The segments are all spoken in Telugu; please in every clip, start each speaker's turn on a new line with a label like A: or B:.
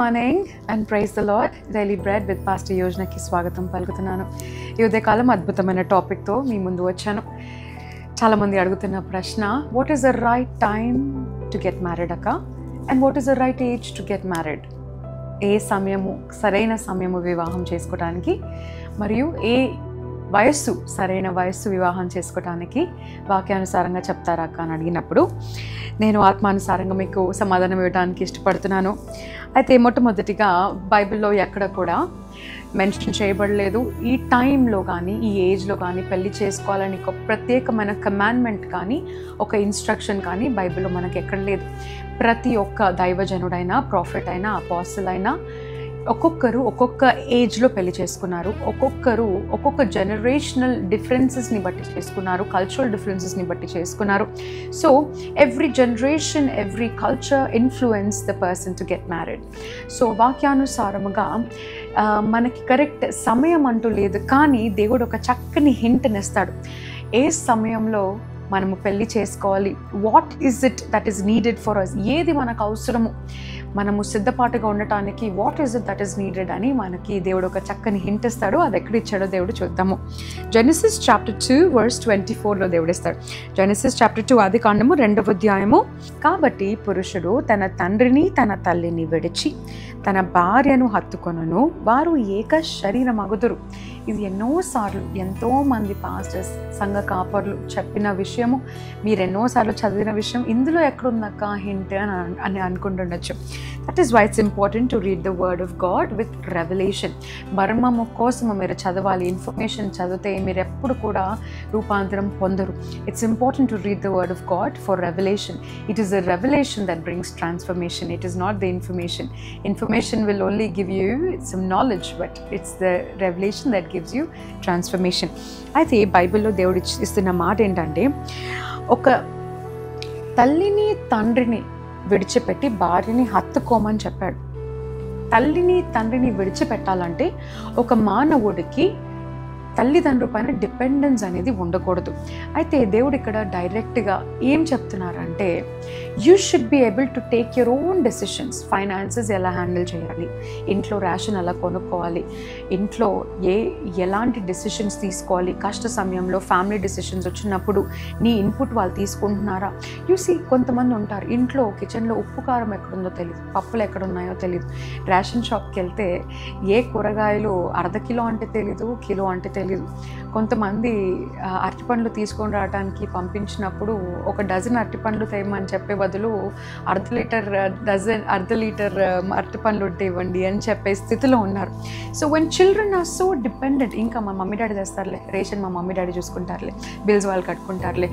A: Morning and praise the Lord. Daily bread with pastor యోజనకి స్వాగతం పలుకుతున్నాను. ఈ ఉదయకాలం అద్భుతమైన టాపిక్తో మీ ముందు వచ్చాను. చాలామంది అడుగుతున్న ప్రశ్న, what is the right time to get married అక్క, and what is the right age to get married? ఏ సమయము సరైన సమయము వివాహం చేసుకోవడానికి, మరియు ఏ వయస్సు సరైన వయస్సు వివాహం చేసుకోవడానికి వాక్యానుసారంగా చెప్తారా అక్క అని అడిగినప్పుడు నేను ఆత్మానుసారంగా మీకు సమాధానం ఇవ్వడానికి ఇష్టపడుతున్నాను. అయితే మొట్టమొదటిగా బైబిల్లో ఎక్కడ కూడా మెన్షన్ చేయబడలేదు ఈ టైంలో కానీ ఈ ఏజ్లో కానీ పెళ్లి చేసుకోవాలని ఒక ప్రత్యేకమైన కమాండ్మెంట్ కానీ ఒక ఇన్స్ట్రక్షన్ కానీ బైబిల్లో మనకి ఎక్కడ లేదు. ప్రతి ఒక్క దైవజనుడైనా, ప్రాఫెట్ అయినా, అపోస్టల్ అయినా ఒక్కొక్కరు ఒక్కొక్క ఏజ్లో పెళ్లి చేసుకున్నారు. ఒక్కొక్కరు ఒక్కొక్క జనరేషనల్ డిఫరెన్సెస్ని బట్టి చేసుకున్నారు, కల్చరల్ డిఫరెన్సెస్ని బట్టి చేసుకున్నారు. So every generation, every culture influence the person to get married. So వాక్యానుసారముగా మనకి కరెక్ట్ సమయం అంటూ లేదు, కానీ దేవుడు ఒక చక్కని హింట్ని ఇస్తాడు. ఏ సమయంలో మనము పెళ్ళి చేసుకోవాలి, what is it that is needed for us, ఏది మనకు అవసరము, మనము సిద్ధపాటుగా ఉండటానికి what is it that is needed అని మనకి దేవుడు ఒక చక్కని హింట్ ఇస్తాడు. అది ఎక్కడ ఇచ్చాడో దేవుడు చూద్దాము. జెనసిస్ చాప్టర్ 2 వర్స్ 24లో దేవుడు ఇస్తాడు. జెనసిస్ చాప్టర్ 2 ఆదికాండము 2వ అధ్యాయము. కాబట్టి పురుషుడు తన తండ్రిని తన తల్లిని విడిచి తన భార్యను హత్తుకొనును, వారు ఏక శరీరమగుదురు. ఇది ఎన్నోసార్లు ఎంతోమంది పాస్టర్స్, సంఘ కాపర్లు చెప్పిన విషయము, మీరు ఎన్నోసార్లు చదివిన విషయం. ఇందులో ఎక్కడుందక్క హింట్ అని అనుకుంటుండొచ్చు. That is why it's important to read the word of God with revolution. మర్మము కోసము మీరు చదవాలి. ఇన్ఫర్మేషన్ చదివితే మీరు ఎప్పుడు కూడా రూపాంతరం పొందరు. It's important to read the word of God for revolution. It is the revolution that brings transformation. It is not the information. Information will only give you some knowledge, but it's the revelation that gives you transformation. అయితే బైబిల్లో దేవుడు ఇస్తున్న మాట ఏంటంటే, ఒక తల్లిని తండ్రిని విడిచిపెట్టి భార్యని హత్తుకోమని చెప్పాడు. తల్లిని తండ్రిని విడిచిపెట్టాలంటే ఒక మానవుడికి తల్లిదండ్రుల పైన డిపెండెన్స్ అనేది ఉండకూడదు. అయితే దేవుడు ఇక్కడ డైరెక్ట్గా ఏం చెప్తున్నారంటే, you should be able to take your own decisions. Finances ఎలా హ్యాండిల్ చేయాలి, ఇంట్లో రేషన్ ఎలా కొనుక్కోవాలి, ఇంట్లో ఎలాంటి డెసిషన్స్ తీసుకోవాలి, కష్ట సమయంలో ఫ్యామిలీ డెసిషన్స్ వచ్చినప్పుడు నీ ఇన్పుట్ వాళ్ళు తీసుకుంటున్నారా. యూసీ కొంతమంది ఉంటారు, ఇంట్లో కిచెన్లో ఉప్పు కారం ఎక్కడుందో తెలియదు, పప్పులు ఎక్కడున్నాయో తెలియదు. రేషన్ షాప్కి వెళ్తే ఏ కూరగాయలు అర్ధ కిలో అంటే తెలీదు, కిలో అంటే తెలీదు. కొంతమంది అరటిపండ్లు తీసుకొని రావడానికి పంపించినప్పుడు ఒక డజన్ అరటిపండ్లు తేయమని చెప్పే బదులు అర్ధ లీటర్ అరటిపండ్లు ఉంటే ఇవ్వండి అని చెప్పే స్థితిలో ఉన్నారు. So when children are so dependent, ఇంకా మా మమ్మీ డాడీ తెస్తారులే, రేషన్ మా మమ్మీ డాడీ చూసుకుంటారులే, బిల్స్ వాళ్ళు కట్టుకుంటారులే,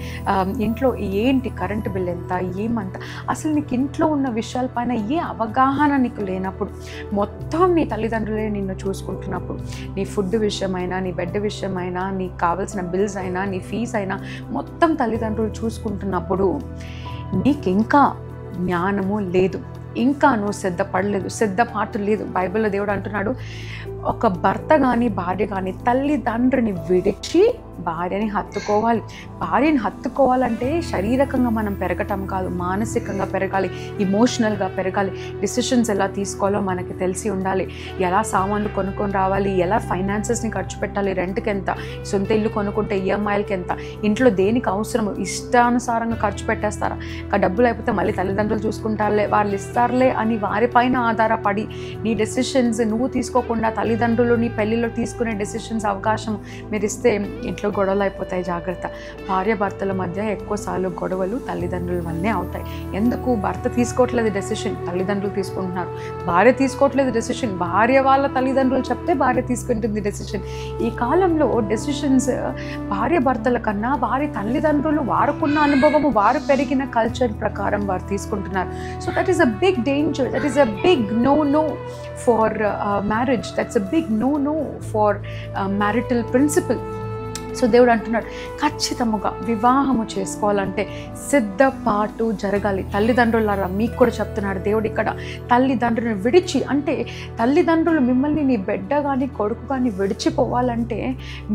A: ఇంట్లో ఏంటి కరెంటు బిల్ ఎంత, ఏమంత, అసలు నీకు ఇంట్లో ఉన్న విషయాలపైన ఏ అవగాహన నీకు లేనప్పుడు, మొత్తం నీ తల్లిదండ్రులే నిన్ను చూసుకుంటున్నప్పుడు, నీ ఫుడ్ విషయమైనా, నీ బెడ్ విషయమైనా, నీకు కావాల్సిన బిల్స్ అయినా, నీ ఫీజ్ అయినా మొత్తం తల్లిదండ్రులు చూసుకుంటున్నప్పుడు నీకు ఇంకా జ్ఞానము లేదు, ఇంకా నువ్వు సిద్ధపాటు లేదు. బైబిల్లో దేవుడు అంటున్నాడు, ఒక భర్త కానీ భార్య కానీ తల్లిదండ్రుని విడిచి భార్యని హత్తుకోవాలి. భార్యని హత్తుకోవాలంటే శారీరకంగా మనం పెరగటం కాదు, మానసికంగా పెరగాలి, ఇమోషనల్గా పెరగాలి. డిసిషన్స్ ఎలా తీసుకోవాలో మనకి తెలిసి ఉండాలి. ఎలా సామాన్లు కొనుక్కొని రావాలి, ఎలా ఫైనాన్సెస్ని ఖర్చు పెట్టాలి, రెంట్కి ఎంత, సొంత ఇల్లు కొనుక్కుంటే ఈఎంఐలకి ఎంత, ఇంట్లో దేనికి అవసరము, ఇష్టానుసారంగా ఖర్చు పెట్టేస్తారా, డబ్బులు అయిపోతే మళ్ళీ తల్లిదండ్రులు చూసుకుంటారులే, వాళ్ళు ఇస్తారులే అని వారిపైన ఆధారపడి నీ డెసిషన్స్ నువ్వు తీసుకోకుండా తల్లిదండ్రులు నీ పెళ్ళిలో తీసుకునే డెసిషన్స్ అవకాశం మీరు ఇస్తే ఇంట్లో గొడవలు అయిపోతాయి. జాగ్రత్త. భార్య భర్తల మధ్య ఎక్కువసార్లు గొడవలు తల్లిదండ్రుల వల్లనే అవుతాయి. ఎందుకు? భర్త తీసుకోవట్లేదు డెసిషన్, తల్లిదండ్రులు తీసుకుంటున్నారు. భార్య తీసుకోవట్లేదు డెసిషన్, భార్య వాళ్ళ తల్లిదండ్రులు చెప్తే భార్య తీసుకుంటుంది డెసిషన్. ఈ కాలంలో డెసిషన్స్ భార్య భర్తల కన్నా వారి తల్లిదండ్రులు, వారుకున్న అనుభవము, వారు పెరిగిన కల్చర్ ప్రకారం వారు తీసుకుంటున్నారు. So that is a big danger, that is a big no for marriage, that's a big no for marital principle. So దేవుడు అంటున్నాడు, ఖచ్చితంగా వివాహము చేసుకోవాలంటే సిద్ధపాటు జరగాలి. తల్లిదండ్రులారా మీకు కూడా చెప్తున్నాడు దేవుడు ఇక్కడ, తల్లిదండ్రులను విడిచి, అంటే తల్లిదండ్రులు మిమ్మల్ని నీ బిడ్డ కానీ కొడుకు కానీ విడిచిపోవాలంటే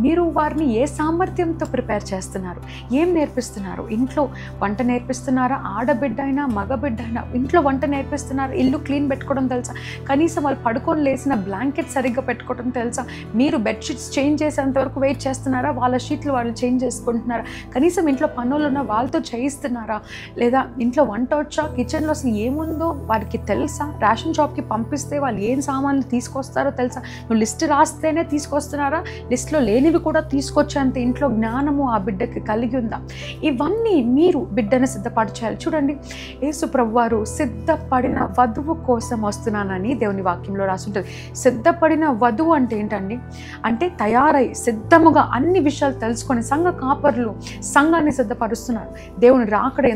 A: మీరు వారిని ఏ సామర్థ్యంతో ప్రిపేర్ చేస్తున్నారు, ఏం నేర్పిస్తున్నారు? ఇంట్లో వంట నేర్పిస్తున్నారా? ఆడబిడ్డ అయినా మగబిడ్డ అయినా ఇంట్లో వంట నేర్పిస్తున్నారు, ఇల్లు క్లీన్ పెట్టుకోవడం తెలుసా? కనీసం వాళ్ళు పడుకొని లేసిన బ్లాంకెట్ సరిగ్గా పెట్టుకోవడం తెలుసా? మీరు బెడ్షీట్స్ చేంజ్ చేసేంత వరకు వెయిట్ చేస్తున్నారా? వాళ్ళ షీట్లు వాళ్ళు చేంజ్ చేసుకుంటున్నారా? కనీసం ఇంట్లో పనులు ఉన్న వాళ్ళతో చేయిస్తున్నారా? లేదా ఇంట్లో వంట వచ్చా, కిచెన్లో అసలు ఏముందో వారికి తెలుసా? రేషన్ షాప్కి పంపిస్తే వాళ్ళు ఏం సామాన్లు తీసుకొస్తారో తెలుసా? నువ్వు లిస్ట్ రాస్తేనే తీసుకొస్తున్నారా? లిస్ట్లో లేనివి కూడా తీసుకొచ్చేంత ఇంట్లో జ్ఞానము ఆ బిడ్డకి కలిగి ఉందా? ఇవన్నీ మీరు బిడ్డను సిద్ధపాటు చేయాలి. చూడండి, యేసు ప్రభువారు సిద్ధపడిన వధువు కోసం వస్తున్నానని దేవుని వాక్యంలో రాసుంటుంది. సిద్ధపడిన వధువు అంటే ఏంటండి? అంటే తయారై సిద్ధముగా అన్ని విషయాలు తెలుసుకొని సంఘ కాపరులు సంఘాన్ని సిద్ధపరుస్తున్నారు. దేవుని రాకడ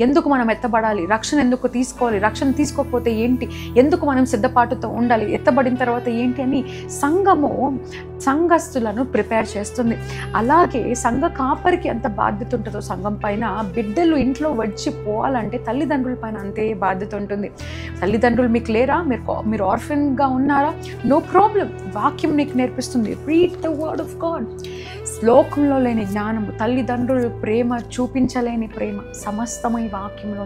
A: ఎందుకు మనం ఎత్తబడాలి, రక్షణ ఎందుకు తీసుకోవాలి, రక్షణ తీసుకోకపోతే ఏంటి, ఎందుకు మనం సిద్ధపాటుతో ఉండాలి, ఎత్తబడిన తర్వాత ఏంటి అని సంఘస్థులను ప్రిపేర్ చేస్తుంది. అలాగే సంఘ కాపరికి ఎంత బాధ్యత ఉంటుందో సంఘం పైన, బిడ్డలు ఇంట్లో పోవాలంటే తల్లిదండ్రుల పైన అంతే బాధ్యత ఉంటుంది. తల్లిదండ్రులు మీకు లేరా? మీరు ఆర్ఫన్గా ఉన్నారా? నో ప్రాబ్లం, వాక్యం నీకు నేర్పిస్తుంది. Read the word of God. శ్లోకంలో లేని జ్ఞానము, తల్లిదండ్రులు ప్రేమ చూపించలేని ప్రేమ సమస్తమై వాక్యంలో,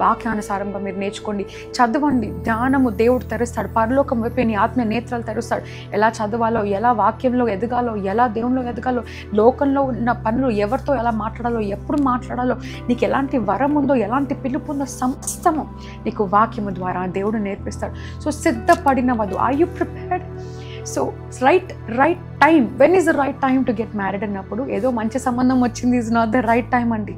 A: వాక్యానుసారంగా మీరు నేర్చుకోండి, చదవండి. జ్ఞానము దేవుడు తెరుస్తాడు, పరలోకం వైపు నీ ఆత్మ నేత్రాలు తెరుస్తాడు. ఎలా చదవాలో, ఎలా వాక్యంలో ఎదగాలో, ఎలా దేవునిలో ఎదగాలో, లోకంలో ఉన్న పనులు ఎవరితో ఎలా మాట్లాడాలో, ఎప్పుడు మాట్లాడాలో, నీకు ఎలాంటి వరం ఉందో, ఎలాంటి పిలుపు ఉందో సమస్తము నీకు వాక్యము ద్వారా దేవుడు నేర్పిస్తాడు. సో సిద్ధపడిన వధువు, are you prepared? So right time, when is the right time to get married అన్నప్పుడు ఏదో మంచి సంబంధం వచ్చింది is not the right time అండి.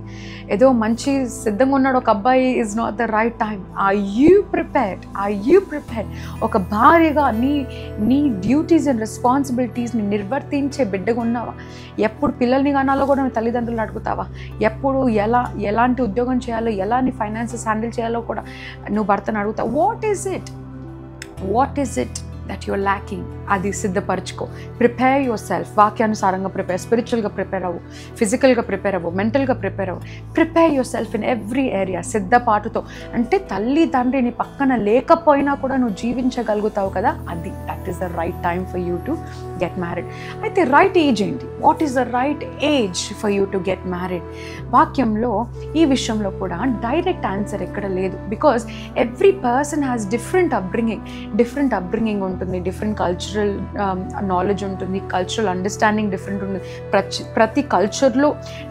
A: ఏదో మంచి సిద్ధంగా ఉన్నాడు ఒక అబ్బాయి is not the right time. Are you prepared? ఒక భార్యగా నీ డ్యూటీస్ అండ్ రెస్పాన్సిబిలిటీస్ని నిర్వర్తించే బిడ్డగా ఉన్నావా? ఎప్పుడు పిల్లల్ని కనాలో కూడా నువ్వు తల్లిదండ్రులు అడుగుతావా? ఎప్పుడు ఎలాంటి ఉద్యోగం చేయాలో, ఎలా నీ ఫైనాన్సెస్ హ్యాండిల్ చేయాలో కూడా నువ్వు భర్తను అడుగుతావు. What is it that you're lacking? అది సిద్ధపరచుకో. Prepare yourself. వాక్యానుసారంగా ప్రిపేర్, స్పిరిచువల్గా ప్రిపేర్ అవ్వు, ఫిజికల్గా ప్రిపేర్ అవ్వు, మెంటల్గా ప్రిపేర్ అవ్వు. Prepare yourself in every area సిద్ధపాటుతో. అంటే తల్లిదండ్రిని పక్కన లేకపోయినా కూడా నువ్వు జీవించగలుగుతావు కదా, that is the right time for you to get married. అయితే రైట్ ఏజ్ ఏంటి? What is the right age for you to get married? వాక్యంలో ఈ విషయంలో కూడా డైరెక్ట్ ఆన్సర్ ఎక్కడ లేదు. Because every person has different upbringing ఉంటుంది, డిఫరెంట్ కల్చరల్ నాలెడ్జ్ ఉంటుంది, కల్చరల్ అండర్స్టాండింగ్ డిఫరెంట్ ఉంటుంది. ప్రతి కల్చర్లో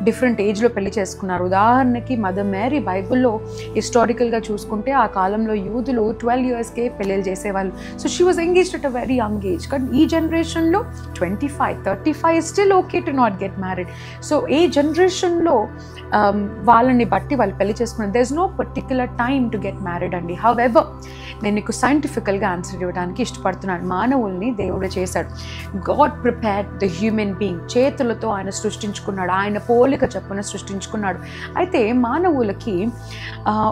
A: డిఫరెంట్ ఏజ్లో పెళ్లి చేసుకున్నారు. ఉదాహరణకి మదర్ మేరీ బైబిల్లో హిస్టారికల్గా చూసుకుంటే ఆ కాలంలో యూదులు 12 yearsకే పెళ్ళిళ్ళు చేసేవాళ్ళు. So she was engaged at a very young age. కానీ ఈ జనరేషన్లో 25, 35 still okay to not get married. So ఏ జనరేషన్లో వాళ్ళని బట్టి వాళ్ళు పెళ్లి చేసుకున్నారు. There is no particular time to get married అండి. హౌఎవర్ నేను నీకు సైంటిఫికల్గా ఆన్సర్ ఇవ్వడానికి ఇష్టపడుతున్నాను. మానవుల్ని దేవుడు చేశాడు. God prepared the human being. చేతులతో ఆయన సృష్టించుకున్నాడు, ఆయన పోలిక చొప్పున సృష్టించుకున్నాడు. అయితే మానవులకి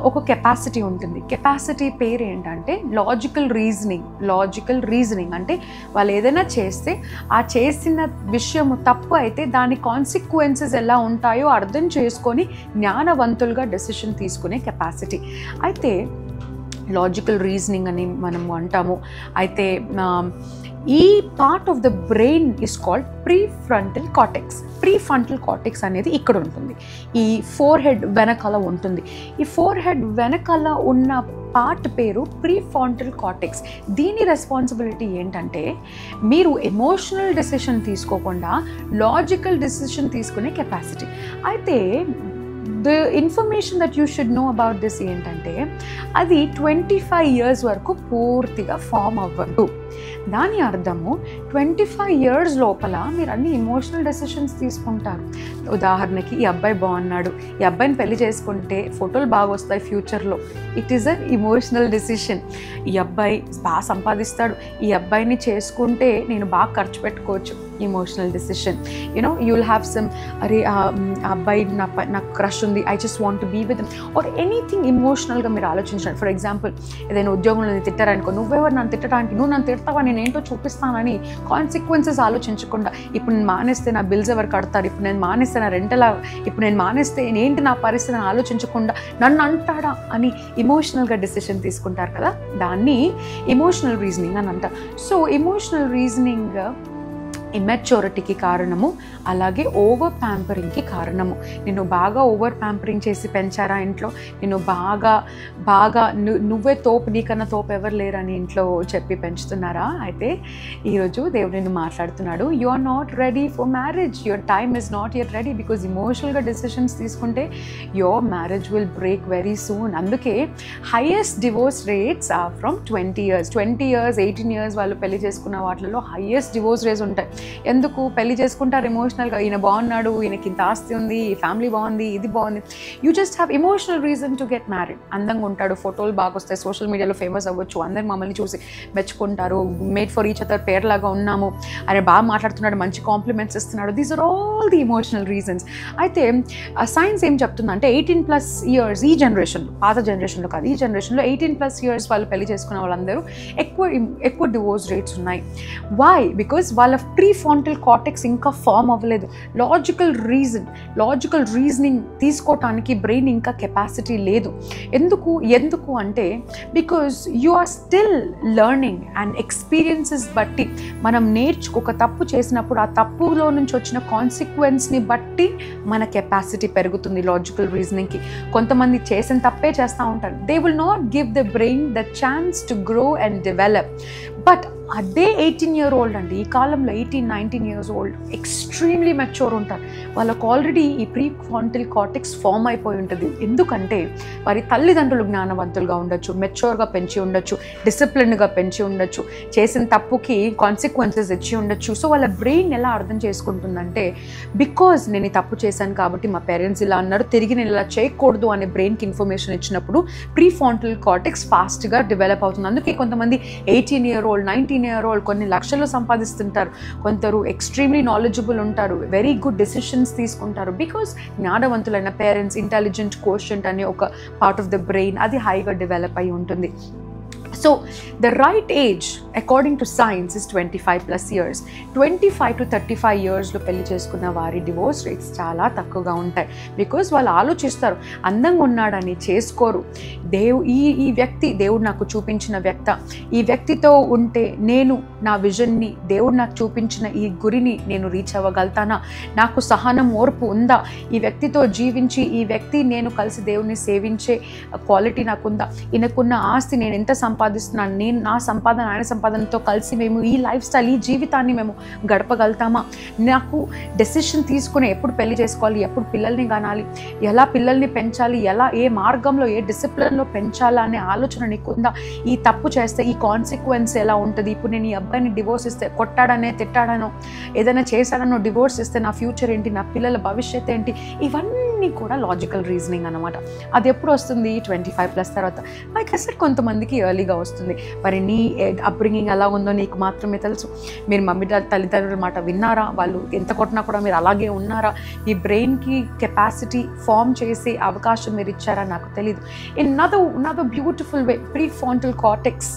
A: ఒక కెపాసిటీ ఉంటుంది. కెపాసిటీ పేరు ఏంటంటే లాజికల్ రీజనింగ్. అంటే వాళ్ళు ఏదైనా చేస్తే ఆ చేసిన విషయము తప్పు అయితే దాని కాన్సిక్వెన్సెస్ ఎలా ఉంటాయో అర్థం చేసుకొని జ్ఞానవంతులుగా డెసిషన్ తీసుకునే కెపాసిటీ. అయితే లాజికల్ రీజనింగ్ అని మనం అంటాము. అయితే ఈ part of the brain is called prefrontal cortex అనేది ఇక్కడ ఉంటుంది. ఈ ఫోర్ హెడ్ వెనకాల ఉంటుంది. ఈ ఫోర్ హెడ్ వెనకాల ఉన్న పార్ట్ పేరు ప్రీఫ్రంటల్ కార్టెక్స్. దీని రెస్పాన్సిబిలిటీ ఏంటంటే మీరు ఎమోషనల్ డెసిషన్ తీసుకోకుండా లాజికల్ డెసిషన్ తీసుకునే కెపాసిటీ. అయితే the information that you should know about this ఏంటంటే అది 25 years వరకు పూర్తిగా ఫామ్ అవ్వదు. దాని అర్థము 25 years లోపల మీరు అన్ని ఎమోషనల్ డెసిషన్స్ తీసుకుంటారు. ఉదాహరణకి ఈ అబ్బాయి బాగున్నాడు, ఈ అబ్బాయిని పెళ్లి చేసుకుంటే ఫోటోలు బాగా వస్తాయి ఫ్యూచర్లో, it is an emotional decision. ఈ అబ్బాయి బాగా సంపాదిస్తాడు, ఈ అబ్బాయిని చేసుకుంటే నేను బాగా ఖర్చు పెట్టుకోవచ్చు, emotional decision. You know you will have some, అరే ఆ అబ్బాయి నాకు క్రష్ ఉంది, I just want to be with him, or anything ఎమోషనల్గా మీరు ఆలోచించండి. ఫర్ ఎగ్జాంపుల్ ఏదైనా ఉద్యోగంలో తిట్టారనుకో, నువ్వెవరు నన్ను తిట్టడానికి, నువ్వు నన్ను తిడతావా, నేనేంటో చూపిస్తానని కాన్సిక్వెన్సెస్ ఆలోచించకుండా ఇప్పుడు నేను మానేస్తే నా బిల్స్ ఎవరు కడతారు, ఇప్పుడు నేను మానేస్తే నా రెంటలా, ఇప్పుడు నేను మానేస్తే ఏంటి నా పరిస్థితి అని ఆలోచించకుండా నన్ను అంటాడా అని ఎమోషనల్గా డెసిషన్ తీసుకుంటారు కదా, దాన్ని ఎమోషనల్ రీజనింగ్ అని అంటారు. సో ఎమోషనల్ రీజనింగ్ ఇమ్మెచ్యూరిటీకి కారణము, అలాగే ఓవర్ ప్యాంపరింగ్కి కారణము. నిన్ను బాగా ఓవర్ ప్యాంపరింగ్ చేసి పెంచారా ఇంట్లో, నిన్ను బాగా నువ్వే తోపు, నీకన్నా తోపు ఎవరు లేరని ఇంట్లో చెప్పి పెంచుతున్నారా? అయితే ఈరోజు దేవుడు నిన్ను మాట్లాడుతున్నాడు, you are not ready for marriage, your time is not yet ready. Because ఎమోషనల్గా డెసిషన్స్ తీసుకుంటే your marriage will break very soon. అందుకే highest divorce rates are from 20 years, 18 years వాళ్ళు పెళ్లి చేసుకున్న వాటిలో హైయెస్ట్ డివోర్స్ రేట్స్ ఉంటాయి. ఎందుకు? పెళ్లి చేసుకుంటారు ఎమోషనల్గా, ఈయన బాగున్నాడు, ఈయనకి ఇంత ఆస్తి ఉంది, ఈ ఫ్యామిలీ బాగుంది, ఇది బాగుంది. You just have emotional reason to get married. అందంగా ఉంటాడు, ఫోటోలు బాగా వస్తాయి, సోషల్ మీడియాలో ఫేమస్ అవ్వచ్చు, అందరు మమ్మల్ని చూసి మెచ్చుకుంటారు, మేడ్ ఫర్ ఈచ్ అదర్ పేర్లాగా ఉన్నాము, ఆయన బాగా మాట్లాడుతున్నాడు, మంచి కాంప్లిమెంట్స్ ఇస్తున్నాడు. These are all the emotional reasons. అయితే సైన్స్ ఏం చెప్తుందంటే 18+ years, ఈ జనరేషన్లో, పాత జనరేషన్లో కాదు, ఈ జనరేషన్లో 18+ years వాళ్ళు పెళ్లి చేసుకున్న వాళ్ళందరూ ఎక్కువ డివోర్స్ రేట్స్ ఉన్నాయి. వై? బికాజ్ వాళ్ళ ప్రీఫ్రాంటల్ కార్టెక్స్ ఇంకా ఫామ్ అవ్వలేదు. లాజికల్ రీజనింగ్ తీసుకోవటానికి బ్రెయిన్ ఇంకా కెపాసిటీ లేదు. ఎందుకు అంటే because you are still learning and experiences బట్టి మనం ఒక తప్పు చేసినప్పుడు ఆ తప్పులో నుంచి వచ్చిన కాన్సిక్వెన్స్ని బట్టి మన కెపాసిటీ పెరుగుతుంది లాజికల్ రీజనింగ్కి. కొంతమంది చేసిన తప్పే చేస్తూ ఉంటారు. They will not give the brain the chance to grow and develop. But అదే 18-year-old అండి, ఈ కాలంలో 18-19 years old ఎక్స్ట్రీమ్లీ మెచ్యూర్ ఉంటారు. వాళ్ళకు ఆల్రెడీ ఈ ప్రీఫ్రాంటల్ కార్టెక్స్ ఫామ్ అయిపోయి ఉంటుంది. ఎందుకంటే వారి తల్లిదండ్రులు జ్ఞానవంతులుగా ఉండొచ్చు, మెచ్యూర్గా పెంచి ఉండొచ్చు, డిసిప్లిన్గా పెంచి ఉండొచ్చు, చేసిన తప్పుకి కాన్సిక్వెన్సెస్ ఇచ్చి ఉండొచ్చు. సో వాళ్ళ బ్రెయిన్ ఎలా అర్థం చేసుకుంటుందంటే బికాజ్ నేను ఈ తప్పు చేశాను కాబట్టి మా పేరెంట్స్ ఇలా అన్నారు, తిరిగి నేను ఇలా చేయకూడదు అనే బ్రెయిన్కి ఇన్ఫర్మేషన్ ఇచ్చినప్పుడు ప్రీఫ్రాంటల్ కార్టెక్స్ ఫాస్ట్గా డెవలప్ అవుతుంది. అందుకే కొంతమంది 18-year-old 19-year-old కొన్ని లక్షలు సంపాదిస్తుంటారు, కొందరు ఎక్స్ట్రీమ్లీ నాలెడ్జబుల్ ఉంటారు, వెరీ గుడ్ డెసిషన్స్ తీసుకుంటారు. బికాజ్ జ్ఞానవంతులైన పేరెంట్స్, ఇంటెలిజెంట్ కోషెంట్ అనే ఒక పార్ట్ ఆఫ్ ద బ్రెయిన్ అది హైగా డెవలప్ అయి ఉంటుంది. So the right age according to science is 25+ years. 25 to 35 yearsలో పెళ్లి చేసుకున్న వారి డివోర్స్ రేట్స్ చాలా తక్కువగా ఉంటాయి. బికాజ్ వాళ్ళు ఆలోచిస్తారు, అందంగా ఉన్నాడని చేసుకోరు. ఈ వ్యక్తి దేవుడు నాకు చూపించిన ఈ వ్యక్తితో ఉంటే నేను నా విజన్ని, దేవుడు నాకు చూపించిన ఈ గురిని నేను రీచ్ అవ్వగలుగుతానా, నాకు సహనం, ఓర్పు ఉందా, ఈ వ్యక్తితో జీవించి ఈ వ్యక్తి నేను కలిసి దేవుడిని సేవించే క్వాలిటీ నాకుందా, ఈయనకున్న ఆస్తి నేను ఎంత సంపాదిస్తున్నాను, నేను నా సంపాదన ఆయన సంపాదనతో కలిసి మేము ఈ లైఫ్ స్టైల్, ఈ జీవితాన్ని మేము గడపగలుగుతామా, నాకు డెసిషన్ తీసుకుని ఎప్పుడు పెళ్లి చేసుకోవాలి, ఎప్పుడు పిల్లల్ని కనాలి, ఎలా పిల్లల్ని పెంచాలి, ఏ మార్గంలో ఏ డిసిప్లిన్లో పెంచాలా అనే ఆలోచన నీకుందా, ఈ తప్పు చేస్తే ఈ కాన్సిక్వెన్స్ ఎలా ఉంటుంది, ఇప్పుడు నేను ఈ అబ్బాయిని డివోర్స్ ఇస్తే, కొట్టాడనే తిట్టాడనో ఏదైనా చేశాడనో డివోర్స్ ఇస్తే నా ఫ్యూచర్ ఏంటి, నా పిల్లల భవిష్యత్తు ఏంటి, ఇవన్నీ కూడా లాజికల్ రీజనింగ్ అనమాట. అది ఎప్పుడు వస్తుంది? 25+ తర్వాత. లైక్ ఐ సెడ్ కొంతమందికి ఎర్లీగా వస్తుంది. మరి నీ అప్బ్రింగింగ్ ఎలా ఉందో నీకు మాత్రమే తెలుసు. మీరు మమ్మీ తల్లిదండ్రుల మాట విన్నారా? వాళ్ళు ఎంత కొట్టినా కూడా మీరు అలాగే ఉన్నారా? మీ బ్రెయిన్కి కెపాసిటీ ఫామ్ చేసే అవకాశం మీరు ఇచ్చారా? నాకు తెలీదు. another beautiful way, prefrontal cortex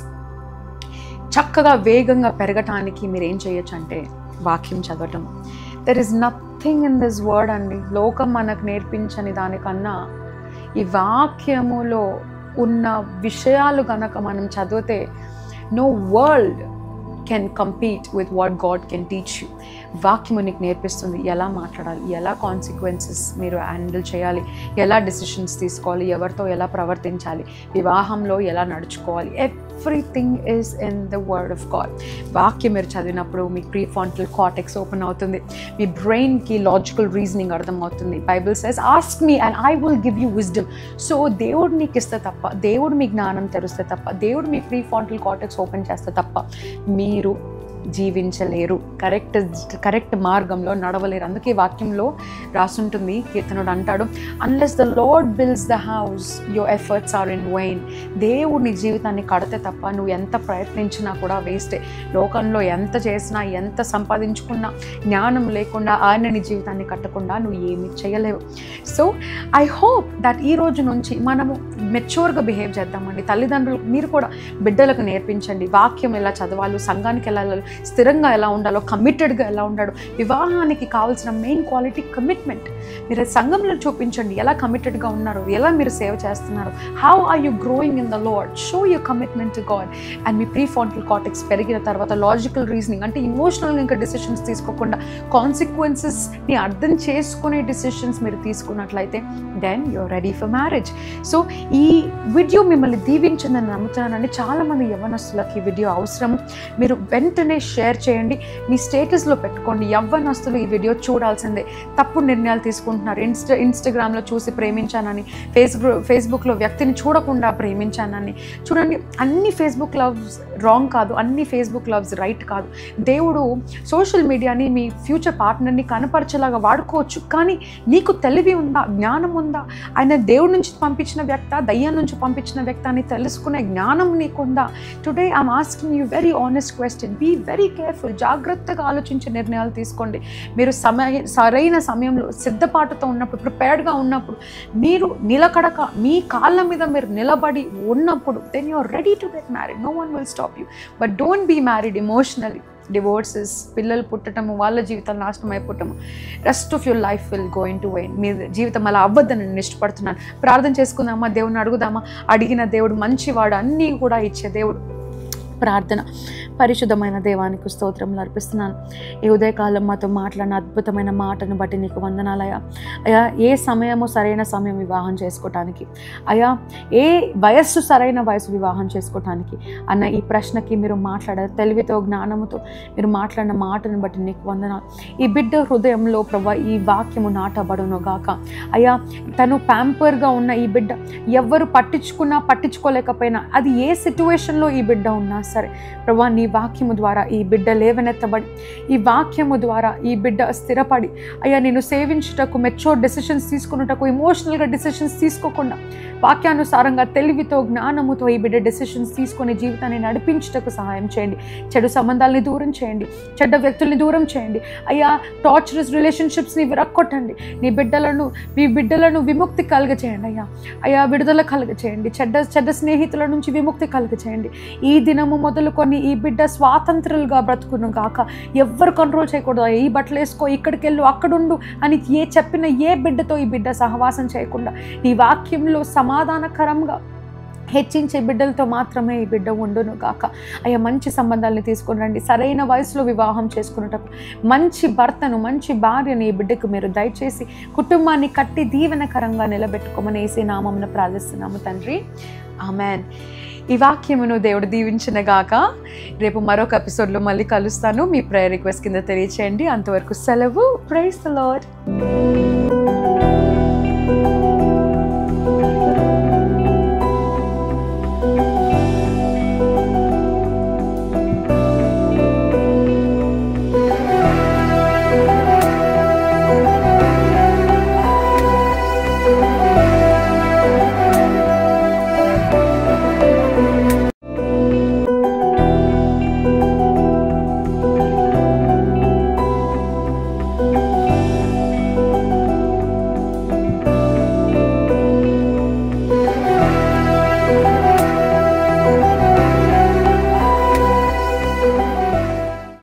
A: చక్కగా వేగంగా పెరగటానికి మీరు ఏం చేయొచ్చు అంటే వాక్యం చదవటం. There is nothing in this word అండి, లోకం మనకు నేర్పించని దానికన్నా ఈ వాక్యములో ఉన్న విషయాలు కనుక మనం చదివితే no world can compete with what God can teach you. వాక్యము నీకు నేర్పిస్తుంది ఎలా మాట్లాడాలి, ఎలా కాన్సిక్వెన్సెస్ మీరు హ్యాండిల్ చేయాలి, ఎలా డెసిషన్స్ తీసుకోవాలి, ఎవరితో ఎలా ప్రవర్తించాలి, వివాహంలో ఎలా నడుచుకోవాలి. Everything is in the word of God. వాక్యం మీరు చదివినప్పుడు మీ ప్రీఫ్రాంటల్ కార్టెక్స్ ఓపెన్ అవుతుంది, మీ బ్రెయిన్కి లాజికల్ రీజనింగ్ అర్థమవుతుంది. Bible says ask me and I will give you wisdom. So దేవుడు నీకు ఇస్తే తప్ప, దేవుడు మీ జ్ఞానం తెరిస్తే తప్ప, దేవుడు మీ ప్రీఫ్రాంటల్ కార్టెక్స్ ఓపెన్ చేస్తే తప్ప మీరు జీవించలేరు, కరెక్ట్ మార్గంలో నడవలేరు. అందుకే వాక్యంలో రాసుంటుంది, కీర్తనుడు అంటాడు, unless the Lord builds the house your efforts are in vain. దేవుడు నీ జీవితాన్ని కడితే తప్ప నువ్వు ఎంత ప్రయత్నించినా కూడా వేస్టే. లోకంలో ఎంత చేసినా, ఎంత సంపాదించుకున్నా, జ్ఞానం లేకుండా ఆయన నీ జీవితాన్ని కట్టకుండా నువ్వు ఏమీ చేయలేవు. సో ఐ హోప్ దట్ ఈ రోజు నుంచి మనము మెచ్యూర్గా బిహేవ్ చేద్దామండి. తల్లిదండ్రులు మీరు కూడా బిడ్డలకు నేర్పించండి వాక్యం ఎలా చదవాలో, సంఘానికి ఎలా వెళ్ళాలో, స్థిరంగా ఎలా ఉండాలో, కమిటెడ్గా ఎలా ఉండాలో. వివాహానికి కావాల్సిన మెయిన్ క్వాలిటీ కమిట్మెంట్. మీరు సంఘంలో చూపించండి ఎలా కమిటెడ్గా ఉన్నారు, ఎలా మీరు సేవ చేస్తున్నారు. How are you growing in the Lord? Show your commitment to God. And మీ ప్రీఫ్రాంటల్ కార్టెక్స్ పెరిగిన తర్వాత లాజికల్ రీజనింగ్, అంటే ఇమోషనల్గా ఇంకా డిసిషన్స్ తీసుకోకుండా కాన్సిక్వెన్సెస్ని అర్థం చేసుకునే డిసిషన్స్ మీరు తీసుకున్నట్లయితే then you're ready for marriage. So ఈ వీడియో మిమ్మల్ని దీవించిందని నమ్ముతున్నానండి. చాలామంది యవ్వనస్తులకి ఈ వీడియో అవసరము. మీరు వెంటనే షేర్ చేయండి, మీ స్టేటస్లో పెట్టుకోండి. యవ్వనస్తులు ఈ వీడియో చూడాల్సిందే. తప్పుడు నిర్ణయాలు తీసుకుంటున్నారు. ఇన్స్టాగ్రామ్లో చూసి ప్రేమించానని, ఫేస్బుక్లో వ్యక్తిని చూడకుండా ప్రేమించానని. చూడండి, అన్ని ఫేస్బుక్ లవ్స్ రాంగ్ కాదు, అన్ని ఫేస్బుక్ లవ్స్ రైట్ కాదు. దేవుడు సోషల్ మీడియాని మీ ఫ్యూచర్ పార్ట్నర్ని కనపరచేలాగా వాడుకోవచ్చు, కానీ నీకు తెలివి ఉందా, జ్ఞానం ఉందా, ఆయన దేవుడి నుంచి పంపించిన వ్యక్త, దయ్యం నుంచి పంపించిన వ్యక్తి అని తెలుసుకునే జ్ఞానం నీకుందా? Today I'm asking you very honest question. Be very careful. జాగ్రత్తగా ఆలోచించే నిర్ణయాలు తీసుకోండి. మీరు సరైన సమయంలో సిద్ధపాటుతో ఉన్నప్పుడు, ప్రిపేర్డ్గా ఉన్నప్పుడు, మీరు నిలకడక మీ కాళ్ళ మీద మీరు నిలబడి ఉన్నప్పుడు then you are ready to get married. No one will stop you. But don't be married emotionally. Divorces, పిల్లలు పుట్టడము, వాళ్ళ జీవితాలు నాశనం అయిపోవటము, rest of your life will going to vain. మీ జీవితం అలా అవ్వద్దని నేను ఇష్టపడుతున్నాను. ప్రార్థన చేసుకుందామా, దేవుడిని అడుగుదామా? అడిగిన దేవుడు మంచివాడు, అన్నీ కూడా ఇచ్చే దేవుడు. ప్రార్థన. పరిశుద్ధమైన దేవానికి స్తోత్రములు అర్పిస్తున్నాను. ఈ ఉదయకాలం మాతో మాట్లాడిన అద్భుతమైన మాటను బట్టి నీకు వందనాలయ్యా. అయ్యా, ఏ సమయము సరైన సమయం వివాహం చేసుకోవటానికి, అయ్యా ఏ వయస్సు సరైన వయసు వివాహం చేసుకోవటానికి అన్న ఈ ప్రశ్నకి మీరు మాట్లాడారు. తెలివితో, జ్ఞానముతో మీరు మాట్లాడిన మాటను బట్టి నీకు వందనాలు. ఈ బిడ్డ హృదయంలో ప్రభా ఈ వాక్యము నాటబడును గాక. అయ్యా, తను ప్యాంపర్గా ఉన్న ఈ బిడ్డ ఎవ్వరు పట్టించుకున్నా పట్టించుకోలేకపోయినా, అది ఏ సిచ్యువేషన్లో ఈ బిడ్డ ఉన్నా సరే ప్రభా, నీ వాక్యము ద్వారా ఈ బిడ్డ లేవనెత్తబడి, ఈ వాక్యము ద్వారా ఈ బిడ్డ స్థిరపడి, అయ్యా నేను సేవించుటకు, మెచ్యూర్ డెసిషన్స్ తీసుకున్నటకు, ఎమోషనల్గా డెసిషన్స్ తీసుకోకుండా వాక్యానుసారంగా తెలివితో, జ్ఞానముతో ఈ బిడ్డ డెసిషన్స్ తీసుకొని జీవితాన్ని నడిపించుటకు సహాయం చేయండి. చెడు సంబంధాలని దూరం చేయండి, చెడ్డ వ్యక్తుల్ని దూరం చేయండి. అయ్యా, టార్చరస్ రిలేషన్షిప్స్ని విరక్కొట్టండి. మీ బిడ్డలను విముక్తి కలుగచేయండి. అయ్యా విడుదల కలుగచేయండి. చెడ్డ స్నేహితుల నుంచి విముక్తి కలుగచేయండి. ఈ దినము మొదలుకొని ఈ బిడ్డ స్వాతంత్రులుగా బ్రతుకును గాక. ఎవ్వరు కంట్రోల్ చేయకూడదు. ఈ బట్టలు వేసుకో, ఇక్కడికి వెళ్ళు, అక్కడుండు అని చెప్పిన ఏ బిడ్డతో ఈ బిడ్డ సహవాసం చేయకుండా, ఈ వాక్యంలో సమాధానకరంగా హెచ్చించే బిడ్డలతో మాత్రమే ఈ బిడ్డ ఉండును గాక. అయ్యా, మంచి సంబంధాలని తీసుకుని రండి. సరైన వయసులో వివాహం చేసుకున్నటకు మంచి భర్తను, మంచి భార్యను ఈ బిడ్డకు మీరు దయచేసి కుటుంబాన్ని కట్టి దీవెనకరంగా నిలబెట్టుకోమని యేసు నామమున ప్రార్థిస్తున్నాము తండ్రి. ఆమెన్. ఈ వాక్యమును దేవుడు దీవించిన గాక. రేపు మరొక ఎపిసోడ్లో మళ్ళీ కలుస్తాను. మీ ప్రేయర్ రిక్వెస్ట్ కింద తెలియచేయండి. అంతవరకు సెలవు. Praise the lord.